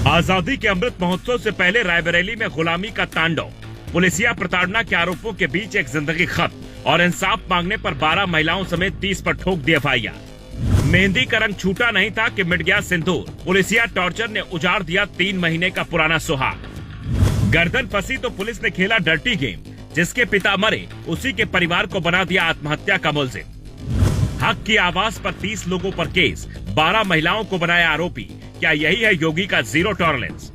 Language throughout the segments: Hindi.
आजादी के अमृत महोत्सव से पहले रायबरेली में गुलामी का तांडव, पुलिसिया प्रताड़ना के आरोपों के बीच एक जिंदगी खत्म और इंसाफ मांगने पर 12 महिलाओं समेत 30 पर ठोक दी एफआईआर। मेहंदी का रंग छूटा नहीं था कि मिट गया सिंदूर, पुलिसिया टॉर्चर ने उजाड़ दिया 3 महीने का पुराना सुहाग। गर्दन फंसी तो पुलिस ने खेला डर्टी गेम, जिसके पिता मरे उसी के परिवार को बना दिया आत्महत्या का मुलजिम। हक की आवाज पर 30 लोगों पर केस, 12 महिलाओं को बनाया आरोपी। क्या यही है योगी का जीरो टॉलरेंस?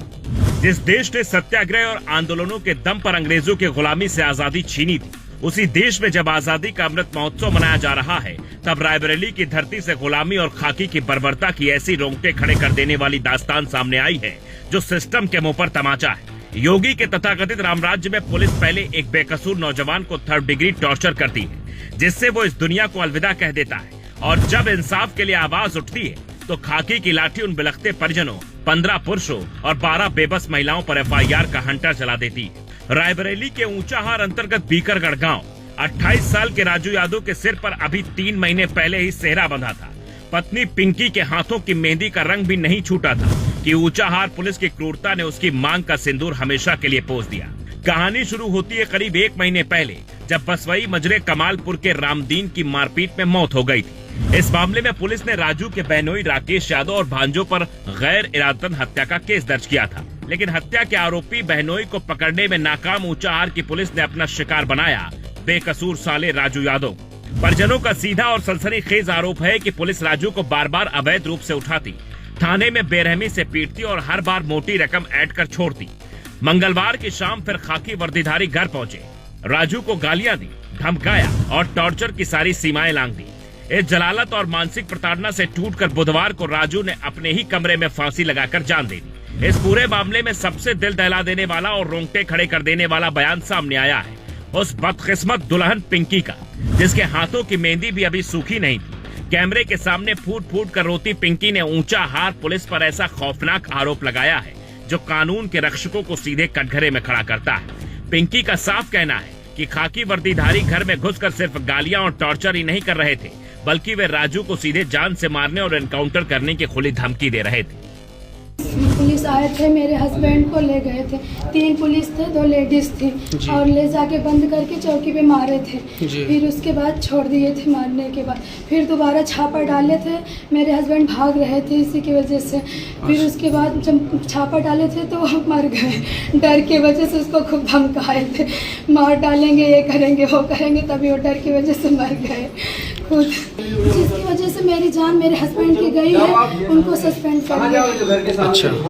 जिस देश ने सत्याग्रह और आंदोलनों के दम पर अंग्रेजों की गुलामी से आजादी छीनी थी, उसी देश में जब आजादी का अमृत महोत्सव मनाया जा रहा है, तब रायबरेली की धरती से गुलामी और खाकी की बर्बरता की ऐसी रोंगटे खड़े कर देने वाली दास्तान सामने आई है जो सिस्टम के मुंह पर तमाचा है। योगी के तथाकथित रामराज्य में पुलिस पहले एक बेकसूर नौजवान को 3rd डिग्री टॉर्चर करती है, जिससे वो इस दुनिया को अलविदा कह देता है, और जब इंसाफ के लिए आवाज उठती है तो खाकी की लाठी उन बिलखते परिजनों, 15 पुरुषों और 12 बेबस महिलाओं पर एफआईआर का हंटर चला देती है। रायबरेली के ऊंचाहार अंतर्गत बीकरगढ़ गांव, 28 साल के राजू यादव के सिर पर अभी 3 महीने पहले ही सेहरा बंधा था। पत्नी पिंकी के हाथों की मेहंदी का रंग भी नहीं छूटा था कि ऊंचाहार पुलिस की क्रूरता ने उसकी मांग का सिंदूर हमेशा के लिए पोंछ दिया। कहानी शुरू होती है करीब 1 महीने पहले, जब बसवई मजरे कमालपुर के रामदीन की मारपीट में मौत हो गई थी। इस मामले में पुलिस ने राजू के बहनोई राकेश यादव और भांजों पर गैर इरादतन हत्या का केस दर्ज किया था, लेकिन हत्या के आरोपी बहनोई को पकड़ने में नाकाम ऊंचाहार की पुलिस ने अपना शिकार बनाया बेकसूर साले राजू यादव। परिजनों का सीधा और सनसनीखेज आरोप है कि पुलिस राजू को बार बार अवैध रूप से उठाती, थाने में बेरहमी से पीटती और हर बार मोटी रकम ऐड कर छोड़ती। मंगलवार की शाम फिर खाकी वर्दीधारी घर पहुंचे, राजू को गालियां दी, धमकाया और टॉर्चर की सारी सीमाएं लांघ दी। इस जलालत और मानसिक प्रताड़ना से टूटकर बुधवार को राजू ने अपने ही कमरे में फांसी लगाकर जान दे दी। इस पूरे मामले में सबसे दिल दहला देने वाला और रोंगटे खड़े कर देने वाला बयान सामने आया है उस बदकिस्मत दुल्हन पिंकी का, जिसके हाथों की मेहंदी भी अभी सूखी नहीं थी। कैमरे के सामने फूट फूट कर रोती पिंकी ने ऊंचाहार पुलिस पर ऐसा खौफनाक आरोप लगाया है जो कानून के रक्षकों को सीधे कटघरे में खड़ा करता है। पिंकी का साफ कहना है कि खाकी वर्दीधारी घर में घुसकर सिर्फ गालियां और टॉर्चर ही नहीं कर रहे थे, बल्कि वे राजू को सीधे जान से मारने और एनकाउंटर करने की खुली धमकी दे रहे थे। पुलिस आए थे, मेरे हस्बैंड को ले गए थे। 3 पुलिस थे, 2 लेडीज थी और ले जाके बंद करके चौकी पे मारे थे। फिर उसके बाद छोड़ दिए थे। मारने के बाद फिर दोबारा छापा डाले थे। मेरे हस्बैंड भाग रहे थे इसी की वजह से। फिर उसके बाद जब छापा डाले थे तो वो मर गए। डर की वजह से उसको खूब धमकाए थे, मार डालेंगे, ये करेंगे, वो करेंगे, तभी वो डर की वजह से मर गए खुद। जिसकी वजह से मेरी जान मेरे हस्बैंड की गई है, उनको सस्पेंड कर दिया। अच्छा।